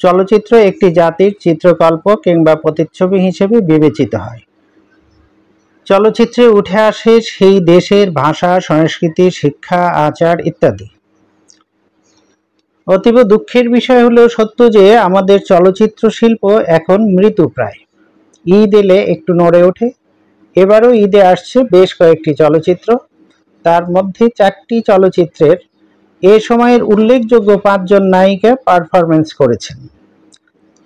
চলচ্চিত্র একটি জাতির চিত্রকল্প কিংবা প্রতিচ্ছবি হিসেবে বিবেচিত হয়। চলচ্চিত্রে উঠে আসে সেই দেশের ভাষা, সংস্কৃতি, শিক্ষা, আচার ইত্যাদি। অতীব দুঃখের বিষয় হলেও সত্য যে আমাদের চলচ্চিত্র শিল্প এখন মৃতপ্রায়। ঈদ এলে একটু নড়ে ওঠে। এবারও ঈদে আসছে বেশ কয়েকটি চলচ্চিত্র। তার মধ্যে 4টি চলচ্চিত্রের এ সময়ের উল্লেখযোগ্য 5 জন নায়িকা পারফরমেন্স করেছেন।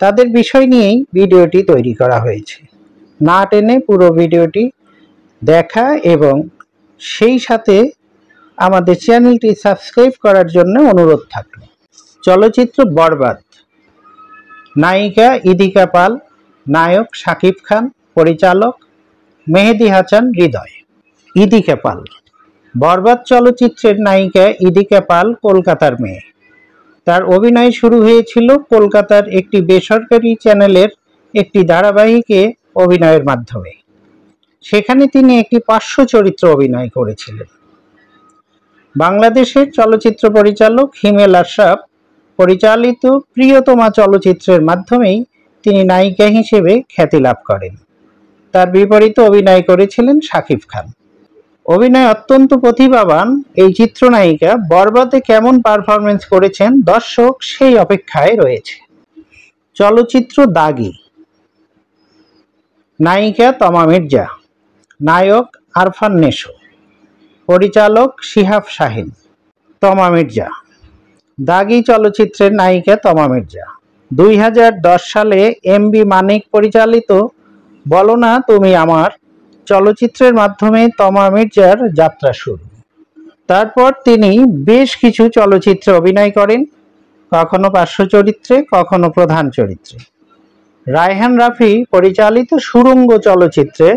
তাদের বিষয় নিয়েই ভিডিওটি তৈরি করা হয়েছে। না টেনে পুরো ভিডিওটি দেখা এবং সেই সাথে আমাদের চ্যানেলটি সাবস্ক্রাইব করার জন্য অনুরোধ থাকল। চলচ্চিত্র বরবাদ। নায়িকা ইদিকা পাল, নায়ক শাকিব খান, পরিচালক মেহেদী হাসান হৃদয়। ইদিকা পাল। বরবাদ চলচ্চিত্রের নায়িকা ইদিকা পাল কলকাতার মেয়ে। তার অভিনয় শুরু হয়েছিল কলকাতার একটি বেসরকারি চ্যানেলের একটি ধারাবাহিকে অভিনয়ের মাধ্যমে। সেখানে তিনি একটি পার্শ্ব চরিত্রে অভিনয় করেছিলেন। বাংলাদেশের চলচ্চিত্র পরিচালক হিমেল আশরাফ পরিচালিত প্রিয়তমা চলচ্চিত্রের মাধ্যমেই তিনি নায়িকা হিসেবে খ্যাতি লাভ করেন। তার বিপরীতে অভিনয় করেছিলেন শাকিব খান। অভিনয় অত্যন্ত প্রতিভাবান এই চিত্রনায়িকা বরবাদে কেমন পারফরমেন্স করেছেন দর্শক সেই অপেক্ষায় রয়েছে। চলচ্চিত্র দাগি। নায়িকা তমা মির্জা, নায়ক আরফান নেশো, পরিচালক শিহাব শাহীন। তমা মির্জা। দাগি চলচ্চিত্রের নায়িকা তমা মির্জা। 2010 সালে এমবি মানিক পরিচালিত বলো না তুমি আমার চলচ্চিত্রের মাধ্যমে তমা মির্জার যাত্রা শুরু। তারপর তিনি বেশ কিছু চলচ্চিত্রে অভিনয় করেন, কখনো পার্শ্ব চরিত্রে, কখনো প্রধান চরিত্রে। রায়হান রাফি পরিচালিত সুড়ঙ্গ চলচ্চিত্রে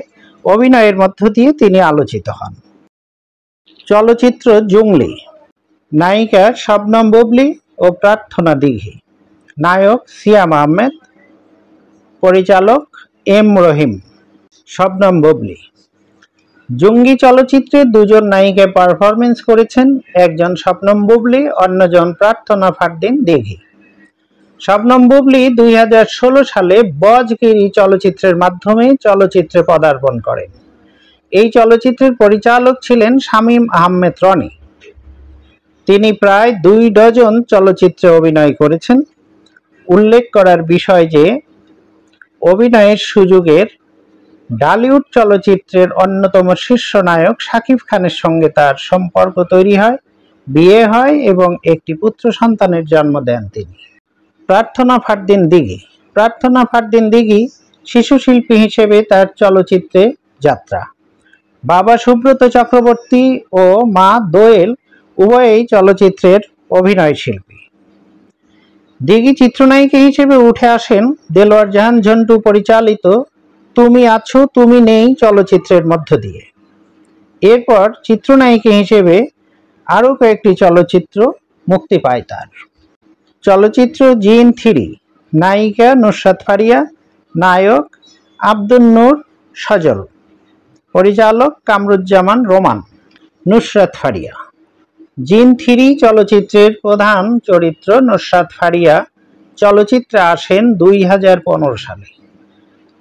অভিনয়ের মধ্য দিয়ে তিনি আলোচিত হন। চলচ্চিত্র জঙ্গলি। নায়িকা শবনম বুবলী ও প্রার্থনা দিঘি, নায়ক সিয়াম আহমেদ, পরিচালক এম রহিম। শবনম বুবলী। জঙ্গি চলচ্চিত্রে 2 জন নায়িকা পারফরমেন্স করেছেন, একজন শবনম বুবলী, অন্যজন প্রার্থনা ফারদিন দিঘি। শবনম বুবলী 2016 সালে বজগিরি চলচ্চিত্রের মাধ্যমে চলচ্চিত্রে পদার্পণ করেন। এই চলচ্চিত্রের পরিচালক ছিলেন শামীম আহমেদ রনি। তিনি প্রায় 2 ডজন চলচ্চিত্রে অভিনয় করেছেন। উল্লেখ করার বিষয় যে অভিনয়ের সুযোগের ডালিউড চলচ্চিত্রের অন্যতম শীর্ষ নায়ক শাকিব খানের সঙ্গে তার সম্পর্ক তৈরি হয়, বিয়ে হয় এবং একটি পুত্র সন্তানের জন্ম দেন তিনি। প্রার্থনা ফারদিন দিঘি। প্রার্থনা ফারদিন দিঘি শিশু শিল্পী হিসেবে তার চলচ্চিত্রে যাত্রা। বাবা সুব্রত চক্রবর্তী ও মা দোয়েল উভয়েই চলচ্চিত্রের অভিনয় শিল্পী। দিঘি চিত্রনায়িকা হিসেবে উঠে আসেন দেলোয়ার জাহান ঝন্টু পরিচালিত তুমি আছো তুমি নেই চলচ্চিত্রের মধ্য দিয়ে। এরপর চিত্রনায়িকা হিসেবে আরও কয়েকটি চলচ্চিত্র মুক্তি পায় তার। চলচ্চিত্র জিন 3। নায়িকা নুসরাত ফারিয়া, নায়ক আব্দুন নূর সজল, পরিচালক কামরুজ্জামান রোমান। নুসরাত ফারিয়া। জিন 3 চলচ্চিত্রের প্রধান চরিত্র নুসরাত ফারিয়া চলচ্চিত্রে আসেন 2015 সালে।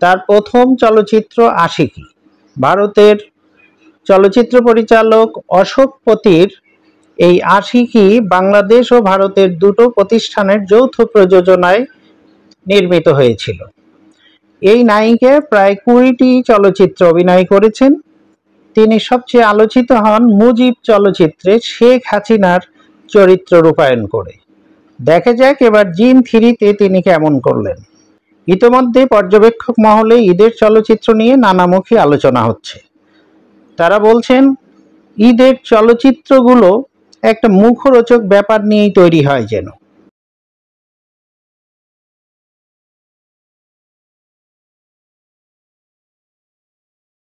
তার প্রথম চলচ্চিত্র আশিকি। ভারতের চলচ্চিত্র পরিচালক অশোক পতির এই আশিকি বাংলাদেশ ও ভারতের 2টো প্রতিষ্ঠানের যৌথ প্রযোজনায় নির্মিত হয়েছিল। এই নায়িকা প্রায় 20টি চলচ্চিত্রে অভিনয় করেছেন। তিনি সবচেয়ে আলোচিত হন মুজিব চলচ্চিত্রে শেখ হাসিনার চরিত্র রূপায়ণ করে। দেখা যাক এবার জিন 3-তে তিনি কেমন করলেন। ইতোমধ্যে পর্যবেক্ষক মহলে ঈদের চলচ্চিত্র নিয়ে নানামুখী আলোচনা হচ্ছে। তারা বলছেন ঈদের চলচ্চিত্রগুলো একটা মুখরোচক ব্যাপার নিয়েই তৈরি হয় যেন।